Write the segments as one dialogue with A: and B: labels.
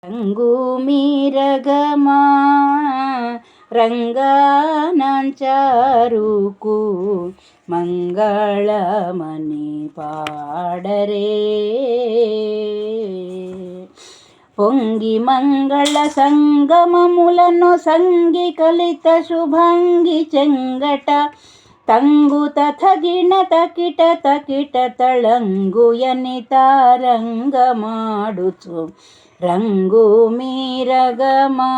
A: రంగు మీరగమా రంగానంచారుకు మంగళమని పాడరే. పొంగి మంగళ సంగమములను సంగి కలిత శుభంగి చెంగట ತಂಗು ತಥಗಿಣ ತಕಿಟ ತಕಿಟ ತಳಂಗುಯನಿ ತಾರಂಗ ಮಾಡುಚು ರಂಗು ಮೀರಗಮಾ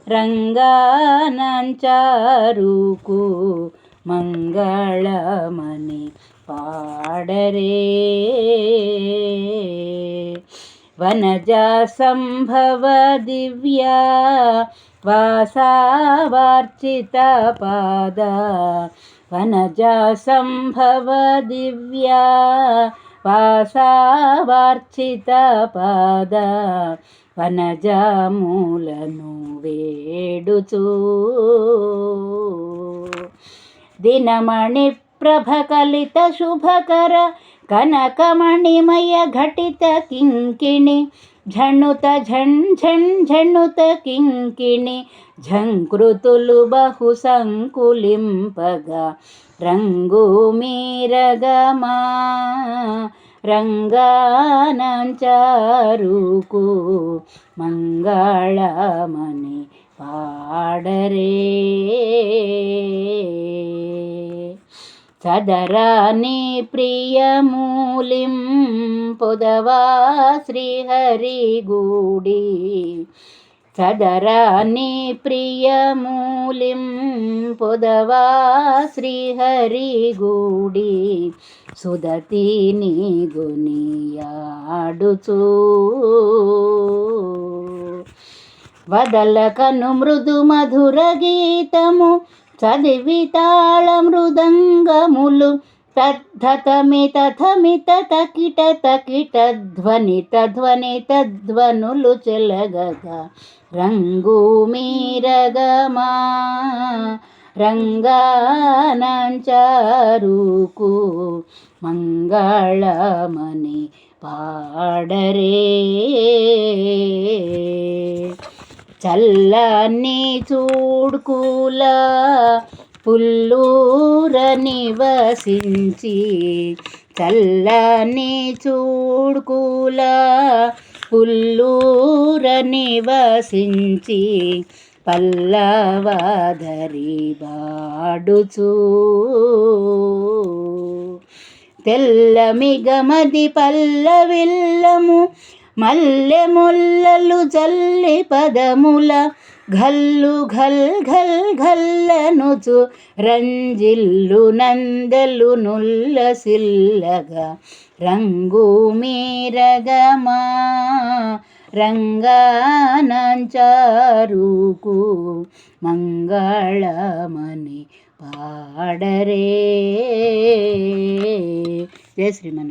A: ರಂಗಾನಂಚಾರುಕು ಮಂಗಳಮನಿ ಪಾಡರೆ. ವನಜ ಸಂಭವ ದಿವ್ಯ ವಾಸಾವಾರ್ಚಿತ ಪಾದ ವನಜ ಸಂಭವ ದಿವ್ಯ ವಾಸಾವಾರ್ಚಿತ ಪಾದ ವನಜ ಮೂಲನು వేడుచు ದಿನಮಣಿ ಪ್ರಭ ಕಲಿತ ಶುಭಕರ ಕನಕಮಣಿಮಯ ಘಟಿತ ಕಿಂಕಿಣಿ ಝಣುತ ಝಣ್ ಝಣ್ ಝಣುತ ಕಿಂಕಿಣಿ ಝಂಕೃತುಲು ಬಹು ಸಂಕುಲಿಂಪಗ ರಂಗು ಮೀರಗಮಾ ರಂಗಾನಂಚಾರುಕು ಮಂಗಳಮನಿ ಪಾಡರೆ. ಸದರಾನಿ ಪ್ರಿಯ ಮೂಲಿಂ ಪೊದವಾ ಶ್ರೀಹರಿಗೂಡಿ ಸದರಾನಿ ಪ್ರಿಯ ಮೂಲಿಂ ಪೊದವಾ ಶ್ರೀಹರಿಗೂಡಿ ಸುದತಿ ನೀಗುನಿಯಾಡುಚು వదలకను మృదు మధుర గీతము చదివి తాళ మృదంగములు తద్ధతమిత థమిత తకిట తకిట ధ్వనిత ధ్వనిత ధ్వనులు చెలగగా రంగు మీరగమా రంగానంచారుకు మంగళమని పాడరే. చల్లని చూడ్కుల పుల్లూర నివసించి చల్లని చూడ్కుల పుల్లూర నివసించి పల్లవధరి బాడుచు తెల్లమిగమది పల్లవిల్లము మల్లె ముల్లలు జల్లి పదముల ఘల్లు ఘల్ ఘల్ ఘల్లనుచు రంజిల్లు నందెలు నుల్లసిల్లగా రంగు మీరగమా రంగానంచారుకు మంగళమని పాడరే. జయ శ్రీమన్.